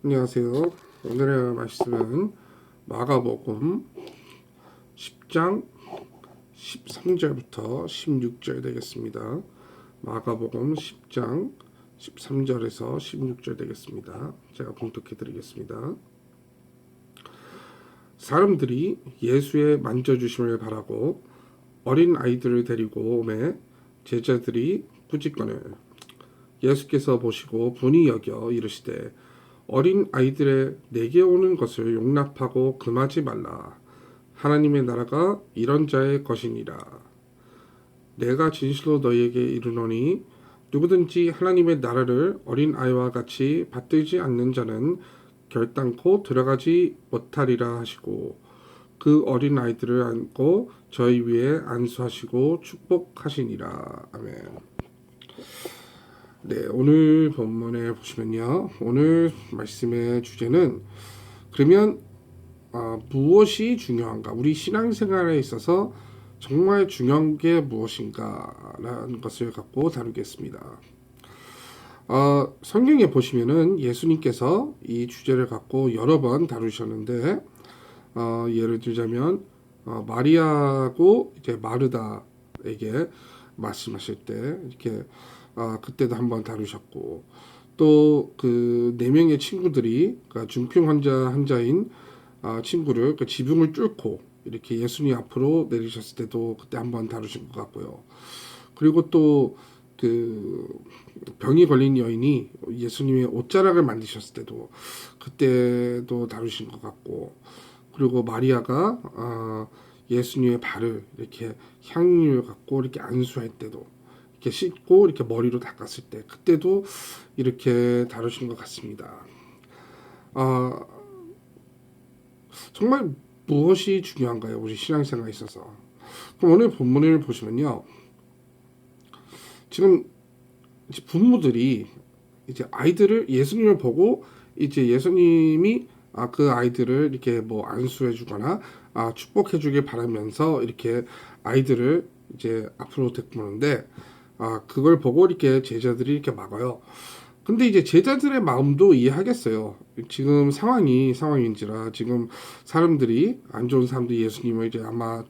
안녕하세요. 오늘의 말씀은 마가복음 10장 13절부터 16절 되겠습니다. 마가복음 10장 13절에서 16절 되겠습니다. 제가 봉독해 드리겠습니다. 사람들이 예수의 만져주심을 바라고 어린 아이들을 데리고 오매 제자들이 꾸짖거늘 예수께서 보시고 분이 여겨 이르시되 어린 아이들의 내게 오는 것을 용납하고 금하지 말라. 하나님의 나라가 이런 자의 것이니라. 내가 진실로 너희에게 이르노니 누구든지 하나님의 나라를 어린 아이와 같이 받들지 않는 자는 결단코 들어가지 못하리라 하시고 그 어린 아이들을 안고 저희 위에 안수하시고 축복하시니라. 아멘. 네, 오늘 본문에 보시면요. 오늘 말씀의 주제는 그러면 무엇이 중요한가? 우리 신앙생활에 있어서 정말 중요한 게 무엇인가라는 것을 갖고 다루겠습니다. 성경에 보시면은 예수님께서 이 주제를 갖고 여러 번 다루셨는데 예를 들자면 마리아하고 이제 마르다에게 말씀하실 때 이렇게 그때도 한번 다루셨고 또 그 네 명의 친구들이 그러니까 중풍 환자인 친구를 그 지붕을 뚫고 이렇게 예수님 앞으로 내리셨을 때도 그때 한번 다루신 것 같고요. 그리고 또 그 병이 걸린 여인이 예수님의 옷자락을 만드셨을 때도 그때도 다루신 것 같고 그리고 마리아가 예수님의 발을 이렇게 향유를 갖고 이렇게 안수할 때도 이렇게 씻고 이렇게 머리로 닦았을 때 그때도 이렇게 다루신 것 같습니다. 정말 무엇이 중요한가요? 우리 신앙생활에 있어서. 그럼 오늘 본문을 보시면요. 지금 부모들이 이제 아이들을 예수님을 보고 이제 예수님이 그 아이들을 이렇게 뭐 안수해주거나 축복해주길 바라면서 이렇게 아이들을 이제 앞으로 데리고 오는데 그걸 보고 이렇게 제자들이 이렇게 막아요. 근데 이제 제자들의 마음도 이해하겠어요. 지금 상황인지라 지금 사람들이 안 좋은 사람들이 예수님을 이제 아마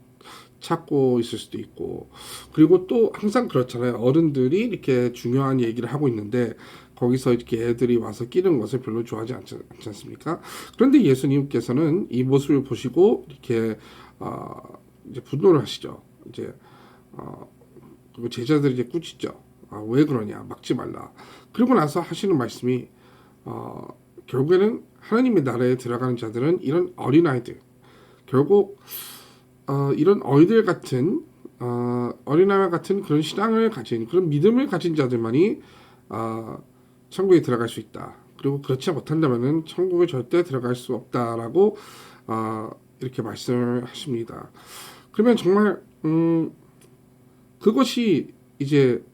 찾고 있을 수도 있고 그리고 또 항상 그렇잖아요. 어른들이 이렇게 중요한 얘기를 하고 있는데 거기서 이렇게 애들이 와서 끼는 것을 별로 좋아하지 않지 않습니까? 그런데 예수님께서는 이 모습을 보시고 이렇게 이제 분노를 하시죠. 이제 그리고 제자들이 이제 꾸짖죠. 왜 그러냐? 막지 말라. 그리고 나서 하시는 말씀이 결국에는 하나님의 나라에 들어가는 자들은 이런 어린아이들 결국 이런 어린아이들 같은 어린아이와 같은 그런 신앙을 가진 그런 믿음을 가진 자들만이 천국에 들어갈 수 있다. 그리고 그렇지 못한다면은 천국에 절대 들어갈 수 없다라고 이렇게 말씀을 하십니다. 그러면 정말 그것이 이제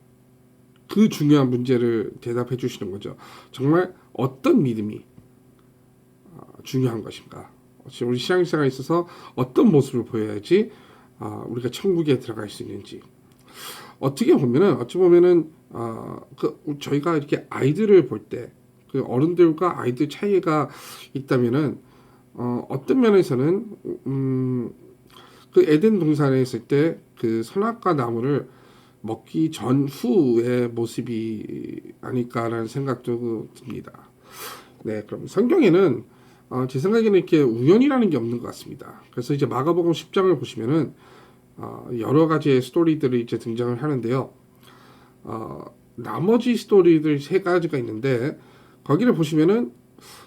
그 중요한 문제를 대답해 주시는 거죠. 정말 어떤 믿음이 중요한 것인가? 우리 신앙생활에 있어서 어떤 모습을 보여야지 우리가 천국에 들어갈 수 있는지. 어찌 보면은 저희가 이렇게 아이들을 볼 때 그 어른들과 아이들 차이가 있다면은 어떤 면에서는 그 에덴 동산에 있을 때 그 선악과 나무를 먹기 전후의 모습이 아닐까라는 생각도 듭니다. 네, 그럼 성경에는 제 생각에는 이렇게 우연이라는 게 없는 것 같습니다. 그래서 이제 마가복음 10장을 보시면은 여러 가지의 스토리들이 이제 등장을 하는데요. 나머지 스토리들 세 가지가 있는데 거기를 보시면은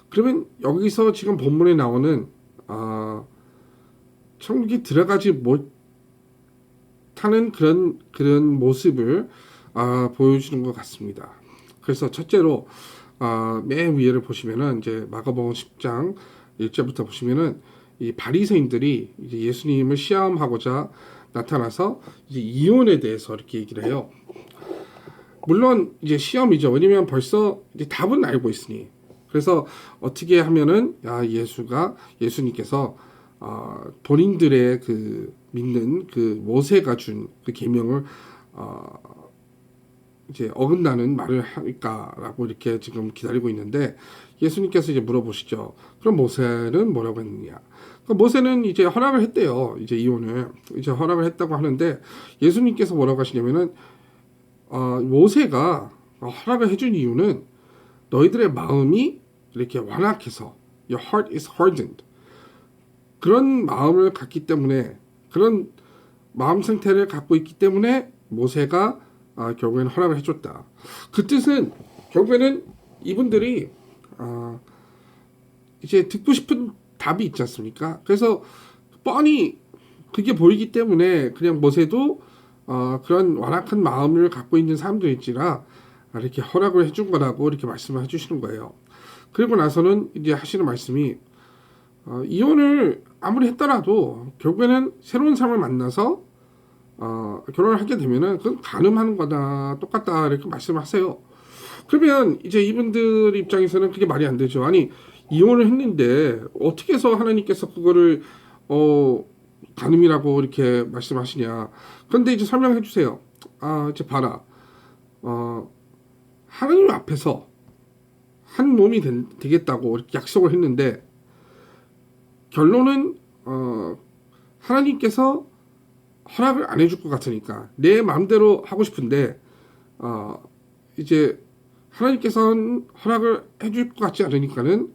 그러면 여기서 지금 본문에 나오는 천국에 들어가지 못하는 그런 모습을 보여주는 것 같습니다. 그래서 첫째로 맨 위에를 보시면은 이제 마가복음 10장 1절부터 보시면은 이 바리새인들이 이제 예수님을 시험하고자 나타나서 이제 이혼에 대해서 이렇게 얘기를 해요. 물론 이제 시험이죠. 왜냐면 벌써 이제 답은 알고 있으니. 그래서 어떻게 하면은 예수님께서 본인들의 그 믿는 그 모세가 준 그 계명을 이제 어긋나는 말을 할까라고 이렇게 지금 기다리고 있는데 예수님께서 이제 물어보시죠. 그럼 모세는 뭐라고 했느냐? 모세는 이제 허락을 했대요. 이제 이혼을 이제 허락을 했다고 하는데 예수님께서 뭐라고 하시냐면은 모세가 허락을 해준 이유는 너희들의 마음이 이렇게 완악해서 your heart is hardened 그런 마음을 갖기 때문에 그런 마음 상태를 갖고 있기 때문에 모세가 결국에는 허락을 해줬다. 그 뜻은 결국에는 이분들이 이제 듣고 싶은 답이 있지 않습니까? 그래서 뻔히 그게 보이기 때문에 그냥 모세도 그런 완악한 마음을 갖고 있는 사람들일지라 이렇게 허락을 해준 거라고 이렇게 말씀을 해주시는 거예요. 그리고 나서는 이제 하시는 말씀이 이혼을 아무리 했더라도 결국에는 새로운 사람을 만나서 결혼을 하게 되면은 그건 가늠하는 거다 똑같다 이렇게 말씀하세요. 그러면 이제 이분들 입장에서는 그게 말이 안 되죠. 아니 이혼을 했는데 어떻게 해서 하나님께서 그거를 가늠이라고 이렇게 말씀하시냐. 그런데 이제 설명해 주세요. 이제 봐라. 하나님 앞에서 한 몸이 되겠다고 이렇게 약속을 했는데 결론은 하나님께서 허락을 안 해줄 것 같으니까 내 마음대로 하고 싶은데 이제 하나님께서는 허락을 해줄 것 같지 않으니까는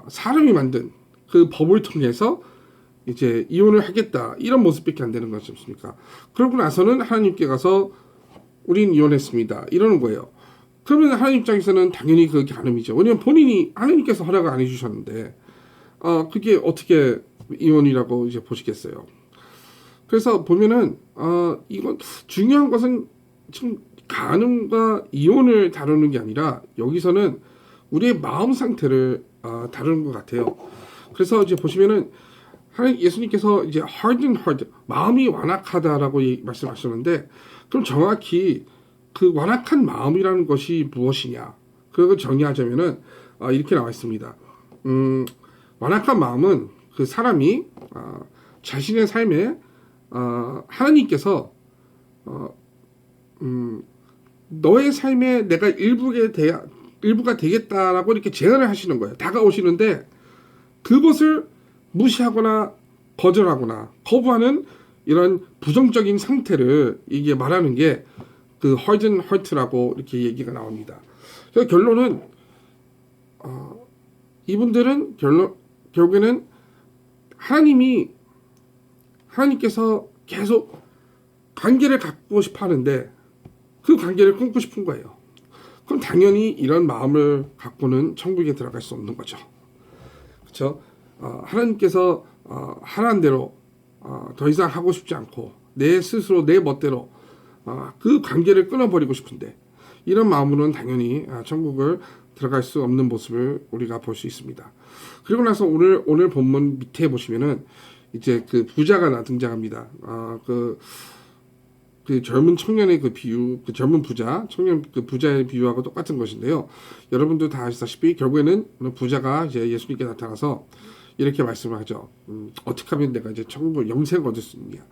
사람이 만든 그 법을 통해서 이제 이혼을 하겠다 이런 모습밖에 안 되는 거지 않습니까? 그러고 나서는 하나님께 가서 우린 이혼했습니다 이러는 거예요. 그러면 하나님 입장에서는 당연히 그게 가늠이죠. 왜냐면 본인이 하나님께서 허락을 안 해주셨는데 그게 어떻게 이혼이라고 이제 보시겠어요. 그래서 보면은 이건 중요한 것은 지금 간음과 이혼을 다루는 게 아니라 여기서는 우리의 마음 상태를 다루는 것 같아요. 그래서 이제 보시면은 하나님 예수님께서 이제 hardened heart 마음이 완악하다라고 말씀하셨는데 그럼 정확히 그 완악한 마음이라는 것이 무엇이냐? 그걸 정의하자면은 이렇게 나와 있습니다. 완악한 마음은 그 사람이 자신의 삶에 하나님께서 너의 삶에 내가 일부가 되겠다라고 이렇게 제안을 하시는 거예요. 다가오시는데 그것을 무시하거나 거절하거나 거부하는 이런 부정적인 상태를 이게 말하는 게 그 hardened heart라고 이렇게 얘기가 나옵니다. 그래서 결론은 이분들은 결국에는 하나님께서 계속 관계를 갖고 싶어 하는데 그 관계를 끊고 싶은 거예요. 그럼 당연히 이런 마음을 갖고는 천국에 들어갈 수 없는 거죠. 그렇죠? 하나님께서 하라는 대로 더 이상 하고 싶지 않고 내 스스로 내 멋대로 그 관계를 끊어버리고 싶은데 이런 마음으로는 당연히 천국을 들어갈 수 없는 모습을 우리가 볼 수 있습니다. 그리고 나서 오늘 본문 밑에 보시면은 이제 그 부자가 등장합니다. 그 젊은 청년의 그 비유, 그 젊은 청년 그 부자의 비유하고 똑같은 것인데요. 여러분도 다 아시다시피 결국에는 부자가 이제 예수님께 나타나서 이렇게 말씀을 하죠. 어떻게 하면 내가 이제 천국 영생을 얻을 수 있느냐.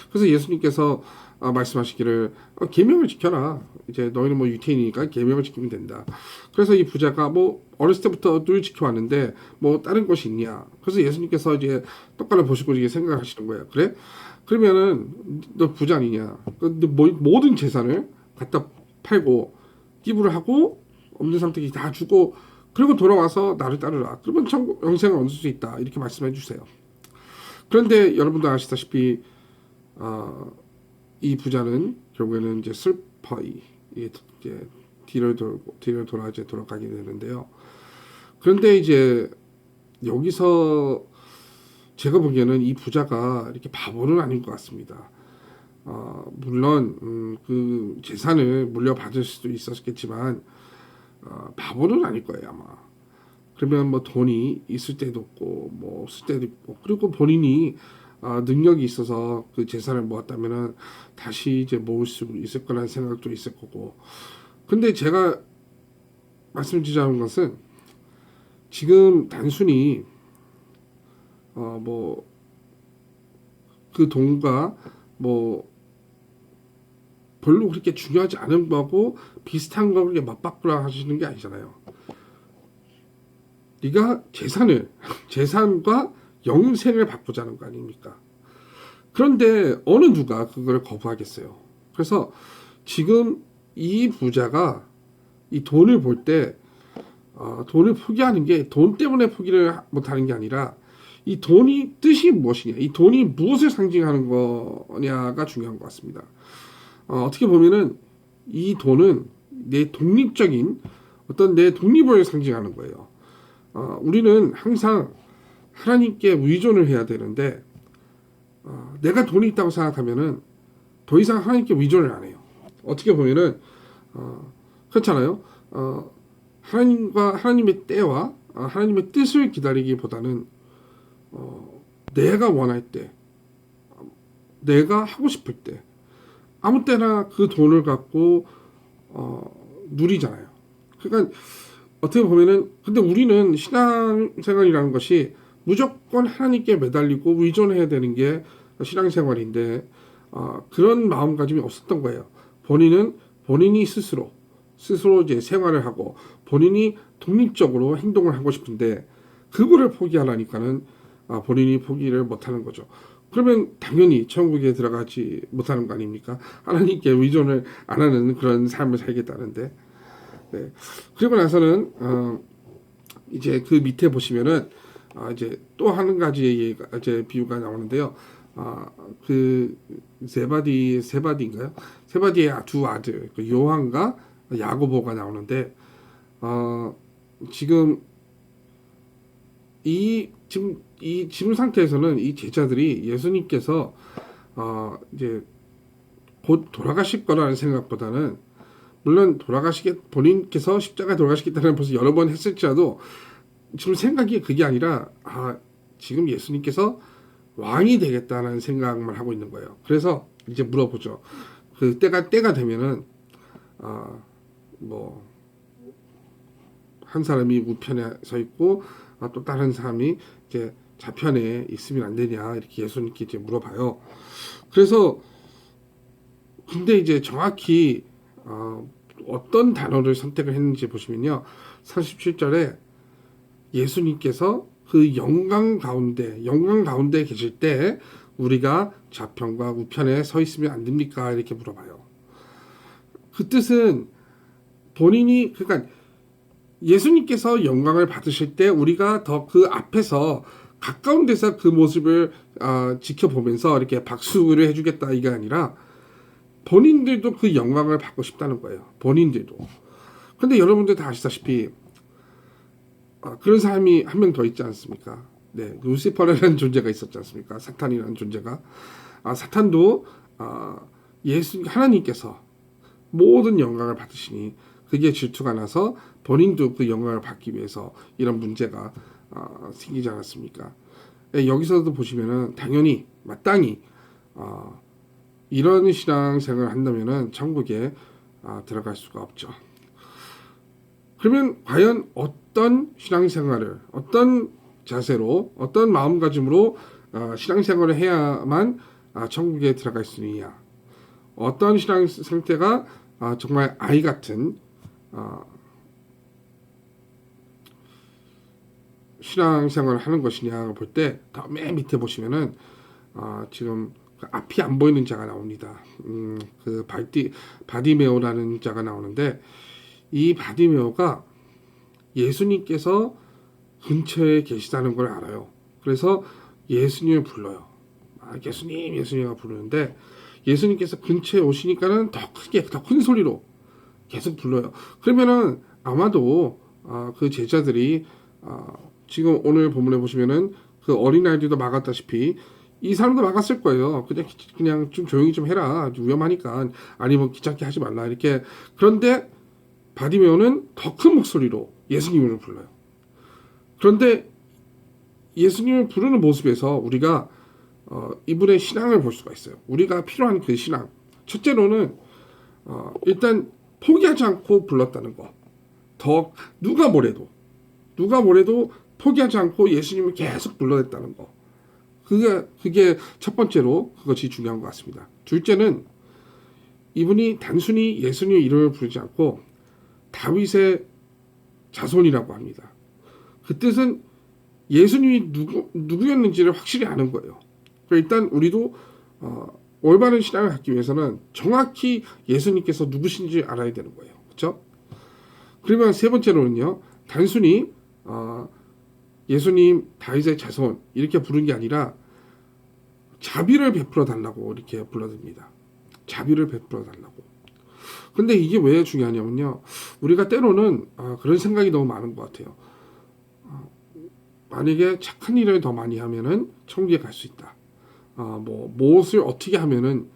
그래서 예수님께서 말씀하시기를 계명을 지켜라. 이제 너희는 뭐 유태인이니까 계명을 지키면 된다. 그래서 이 부자가 뭐 어렸을 때부터 늘 지켜왔는데 뭐 다른 것이 있냐. 그래서 예수님께서 이제 똑바로 보시고 이게 생각을 하시는 거예요. 그래? 그러면은 너 부자 아니냐? 근데 모든 재산을 갖다 팔고 기부를 하고 없는 상태에 다 주고 그리고 돌아와서 나를 따르라. 그러면 천국 영생을 얻을 수 있다. 이렇게 말씀해 주세요. 그런데 여러분도 아시다시피 이 부자는 결국에는 이제 슬퍼이 이제 뒤를 돌아 이제 돌아가게 되는데요. 그런데 이제 여기서 제가 보기에는 이 부자가 이렇게 바보는 아닌 것 같습니다. 물론 그 재산을 물려받을 수도 있었겠지만 바보는 아닐 거예요 아마. 그러면 뭐 돈이 있을 때도 없고 뭐 없을 때도 있고 그리고 본인이 능력이 있어서 그 재산을 모았다면은 다시 이제 모을 수 있을 거라는 생각도 있을 거고. 근데 제가 말씀드리자는 것은 지금 단순히 뭐 그 돈과 뭐 별로 그렇게 중요하지 않은 거고 비슷한 거 그렇게 맞바꾸라 하시는 게 아니잖아요. 네가 재산과 영생을 바꾸자는 거 아닙니까? 그런데 어느 누가 그걸 거부하겠어요. 그래서 지금 이 부자가 이 돈을 볼 때 돈을 포기하는 게 돈 때문에 포기를 못하는 게 아니라 이 돈이 뜻이 무엇이냐, 이 돈이 무엇을 상징하는 거냐가 중요한 것 같습니다. 어떻게 보면은 이 돈은 내 독립적인 어떤 내 독립을 상징하는 거예요. 우리는 항상 하나님께 의존을 해야 되는데 내가 돈이 있다고 생각하면은 더 이상 하나님께 의존을 안 해요. 어떻게 보면은 그렇잖아요. 하나님의 때와 하나님의 뜻을 기다리기보다는 내가 원할 때, 내가 하고 싶을 때, 아무 때나 그 돈을 갖고 누리잖아요. 그러니까 어떻게 보면은 근데 우리는 신앙생활이라는 것이 무조건 하나님께 매달리고 의존해야 되는 게 신앙생활인데 그런 마음가짐이 없었던 거예요. 본인이 스스로 이제 생활을 하고 본인이 독립적으로 행동을 하고 싶은데 그거를 포기하라니까는 본인이 포기를 못하는 거죠. 그러면 당연히 천국에 들어가지 못하는 거 아닙니까? 하나님께 의존을 안 하는 그런 삶을 살겠다는데. 네. 그리고 나서는 이제 그 밑에 보시면은 이제 또 한 가지의 이제 비유가 나오는데요. 그 세바디인가요? 세바디의 두 아들, 그 요한과 야고보가 나오는데 지금 이 지금 상태에서는 이 제자들이 예수님께서 이제 곧 돌아가실 거라는 생각보다는 물론 본인께서 십자가에 돌아가시겠다는 벌써 여러 번 했을지라도 지금 생각이 그게 아니라 지금 예수님께서 왕이 되겠다는 생각만 하고 있는 거예요. 그래서 이제 물어보죠. 그 때가 되면은 뭐 한 사람이 우편에 서 있고 또 다른 사람이 이제 좌편에 있으면 안 되냐 이렇게 예수님께 이제 물어봐요. 그래서 근데 이제 정확히 어떤 단어를 선택을 했는지 보시면요. 37절에 예수님께서 그 영광 가운데 계실 때 우리가 좌편과 우편에 서 있으면 안 됩니까? 이렇게 물어봐요. 그 뜻은 그러니까 예수님께서 영광을 받으실 때 우리가 더 그 앞에서 가까운 데서 그 모습을 지켜보면서 이렇게 박수를 해주겠다 이게 아니라 본인들도 그 영광을 받고 싶다는 거예요. 본인들도. 근데 여러분들 다 아시다시피 그런 사람이 한 명 더 있지 않습니까? 네, 루시퍼라는 존재가 있었지 않습니까? 사탄이라는 존재가. 사탄도 하나님께서 모든 영광을 받으시니 그게 질투가 나서 본인도 그 영광을 받기 위해서 이런 문제가 생기지 않았습니까? 네, 여기서도 보시면은 당연히 마땅히 이런 신앙생활을 한다면은 천국에 들어갈 수가 없죠. 그러면 과연 어떤 신앙생활을 어떤 자세로 어떤 마음가짐으로 신앙생활을 해야만 천국에 들어갈 수 있느냐? 어떤 신앙 상태가 정말 아이 같은 신앙생활을 하는 것이냐 볼 때 더 맨 밑에 보시면은 지금 앞이 안 보이는 자가 나옵니다. 그 바디메오라는 자가 나오는데 이 바디메오가 예수님께서 근처에 계시다는 걸 알아요. 그래서 예수님을 불러요. 예수님을 부르는데 예수님께서 근처에 오시니까는 더 크게 더 큰 소리로 계속 불러요. 그러면은 아마도 그 제자들이 지금 오늘 본문에 보시면은 그 어린아이들도 막았다시피 이 사람도 막았을 거예요. 그냥 좀 조용히 좀 해라. 위험하니까. 아니면 귀찮게 하지 말라. 이렇게. 그런데 바디메오는 더 큰 목소리로 예수님을 불러요. 그런데 예수님을 부르는 모습에서 우리가 이분의 신앙을 볼 수가 있어요. 우리가 필요한 그 신앙. 첫째로는 일단 포기하지 않고 불렀다는 거. 누가 뭐래도 포기하지 않고 예수님을 계속 불러냈다는 거. 그게 첫 번째로 그것이 중요한 것 같습니다. 둘째는 이분이 단순히 예수님의 이름을 부르지 않고 다윗의 자손이라고 합니다. 그 뜻은 예수님이 누구였는지를 확실히 아는 거예요. 그러니까 일단 우리도 올바른 신앙을 갖기 위해서는 정확히 예수님께서 누구신지 알아야 되는 거예요. 그렇죠? 그러면 세 번째로는요, 단순히 예수님 다윗의 자손 이렇게 부른 게 아니라 자비를 베풀어 달라고 이렇게 불러듭니다. 자비를 베풀어 달라고. 근데 이게 왜 중요하냐면요, 우리가 때로는 그런 생각이 너무 많은 것 같아요. 만약에 착한 일을 더 많이 하면은 천국에 갈 수 있다. 무엇을 어떻게 하면은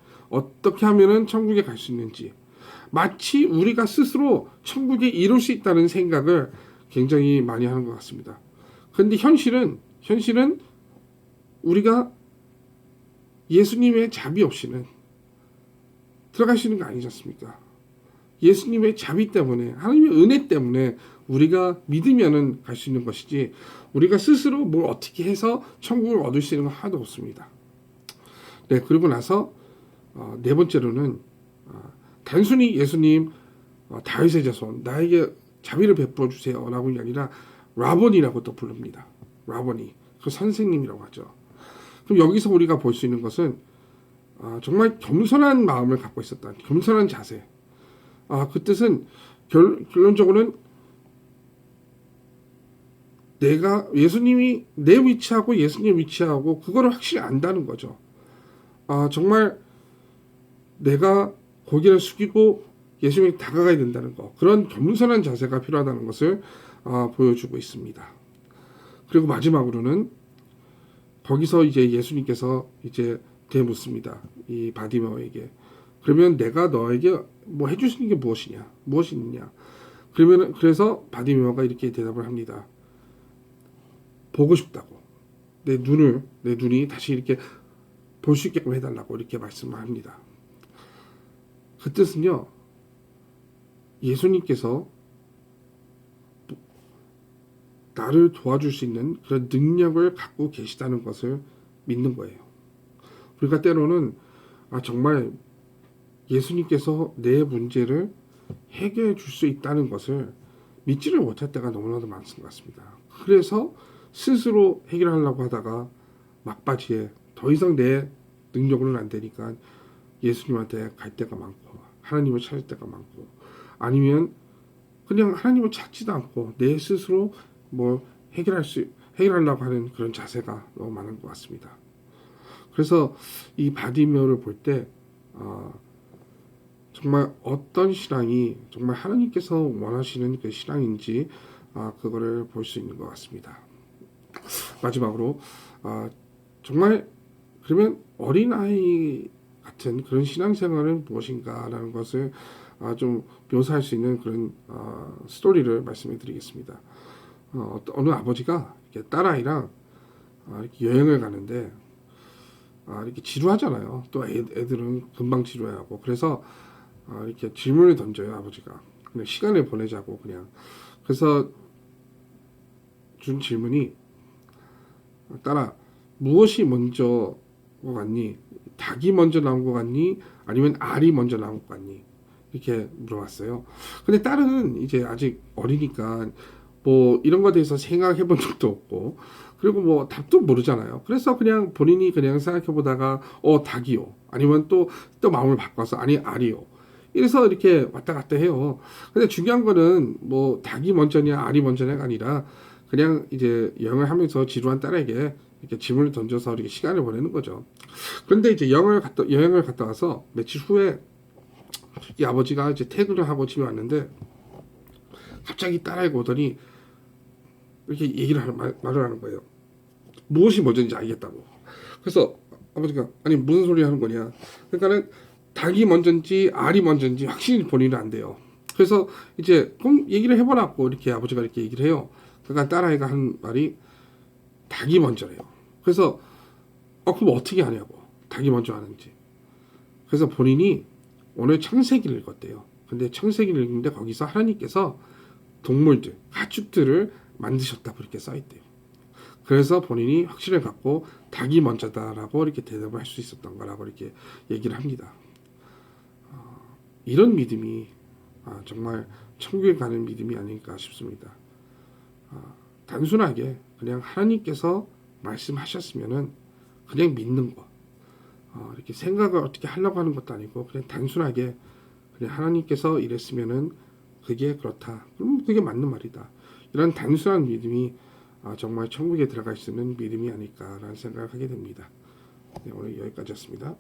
천국에 갈 수 있는지, 마치 우리가 스스로 천국에 이룰 수 있다는 생각을 굉장히 많이 하는 것 같습니다. 그런데 현실은 우리가 예수님의 자비 없이는 들어갈 수 있는 거 아니지 않습니까? 예수님의 자비 때문에, 하나님의 은혜 때문에 우리가 믿으면은 갈 수 있는 것이지, 우리가 스스로 뭘 어떻게 해서 천국을 얻을 수 있는 건 하나도 없습니다. 네, 그리고 나서 네 번째로는 단순히 예수님 다윗의 자손 나에게 자비를 베풀어 주세요라고 게 아니라 라본이라고 또 부릅니다. 라본이, 그 선생님이라고 하죠. 그럼 여기서 우리가 볼 수 있는 것은 정말 겸손한 마음을 갖고 있었다. 겸손한 자세. 그 뜻은 결론적으로는 내가 예수님이 내 위치하고 예수님 위치하고 그거를 확실히 안다는 거죠. 정말 내가 고개를 숙이고 예수님에게 다가가야 된다는 거, 그런 겸손한 자세가 필요하다는 것을 보여주고 있습니다. 그리고 마지막으로는 거기서 이제 예수님께서 이제 되묻습니다. 이 바디메오에게. 그러면 내가 너에게 뭐 해줄 수 있는 게 무엇이 있느냐? 그래서 바디메오가 이렇게 대답을 합니다. 보고 싶다고. 내 눈이 다시 이렇게 볼 수 있게끔 해달라고 이렇게 말씀을 합니다. 그 뜻은요, 예수님께서 나를 도와줄 수 있는 그런 능력을 갖고 계시다는 것을 믿는 거예요. 우리가 때로는 정말 예수님께서 내 문제를 해결해 줄 수 있다는 것을 믿지를 못할 때가 너무나도 많은 것 같습니다. 그래서 스스로 해결하려고 하다가 막바지에 더 이상 내 능력으로는 안 되니까 예수님한테 갈 때가 많고, 하나님을 찾을 때가 많고, 아니면 그냥 하나님을 찾지도 않고 내 스스로 뭐 해결하려고 하는 그런 자세가 너무 많은 것 같습니다. 그래서 이 바디메오를 볼 때 정말 어떤 신앙이 정말 하나님께서 원하시는 그 신앙인지 그거를 볼 수 있는 것 같습니다. 마지막으로 정말 그러면 어린아이 같은 그런 신앙생활은 무엇인가라는 것을 좀 묘사할 수 있는 그런 스토리를 말씀해 드리겠습니다. 어느 아버지가 이렇게 딸아이랑 이렇게 여행을 가는데 이렇게 지루하잖아요. 또 애들은 금방 지루해하고, 그래서 이렇게 질문을 던져요. 아버지가 그냥 시간을 보내자고 그냥. 그래서 준 질문이, 딸아, 무엇이 먼저 것 같니? 닭이 먼저 나온 것 같니? 아니면 알이 먼저 나온 것 같니? 이렇게 물어봤어요. 근데 딸은 이제 아직 어리니까 뭐 이런 거에 대해서 생각해 본 적도 없고, 그리고 뭐 답도 모르잖아요. 그래서 그냥 본인이 그냥 생각해 보다가 닭이요, 아니면 또 마음을 바꿔서 아니 알이요, 이래서 이렇게 왔다 갔다 해요. 근데 중요한 거는 뭐 닭이 먼저냐 알이 먼저냐가 아니라 그냥 이제 여행을 하면서 지루한 딸에게 이렇게 질문을 던져서 이렇게 시간을 보내는 거죠. 그런데 이제 여행을 갔다 와서 며칠 후에 이 아버지가 이제 퇴근을 하고 집에 왔는데 갑자기 딸아이가 오더니 이렇게 말을 하는 거예요. 무엇이 먼저인지 알겠다고. 그래서 아버지가 아니 무슨 소리 하는 거냐. 그러니까는 닭이 먼저인지 알이 먼저인지 확실히 본인은 안 돼요. 그래서 이제 그럼 얘기를 해보라고 이렇게 아버지가 이렇게 얘기를 해요. 그러니까 딸아이가 한 말이 닭이 먼저래요. 그래서 그럼 어떻게 하냐고, 닭이 먼저 하는지. 그래서 본인이 오늘 창세기를 읽었대요. 근데 창세기를 읽는데 거기서 하나님께서 동물들, 가축들을 만드셨다고 이렇게 써있대요. 그래서 본인이 확신을 갖고 닭이 먼저다라고 이렇게 대답을 할 수 있었던 거라고 이렇게 얘기를 합니다. 이런 믿음이 정말 천국에 가는 믿음이 아닐까 싶습니다. 단순하게 그냥 하나님께서 말씀하셨으면은 그냥 믿는 거. 이렇게 생각을 어떻게 하려고 하는 것도 아니고 그냥 단순하게 그냥 하나님께서 이랬으면은 그게 그렇다. 그럼 그게 맞는 말이다. 이런 단순한 믿음이 정말 천국에 들어갈 수 있는 믿음이 아닐까라는 생각을 하게 됩니다. 네, 오늘 여기까지였습니다.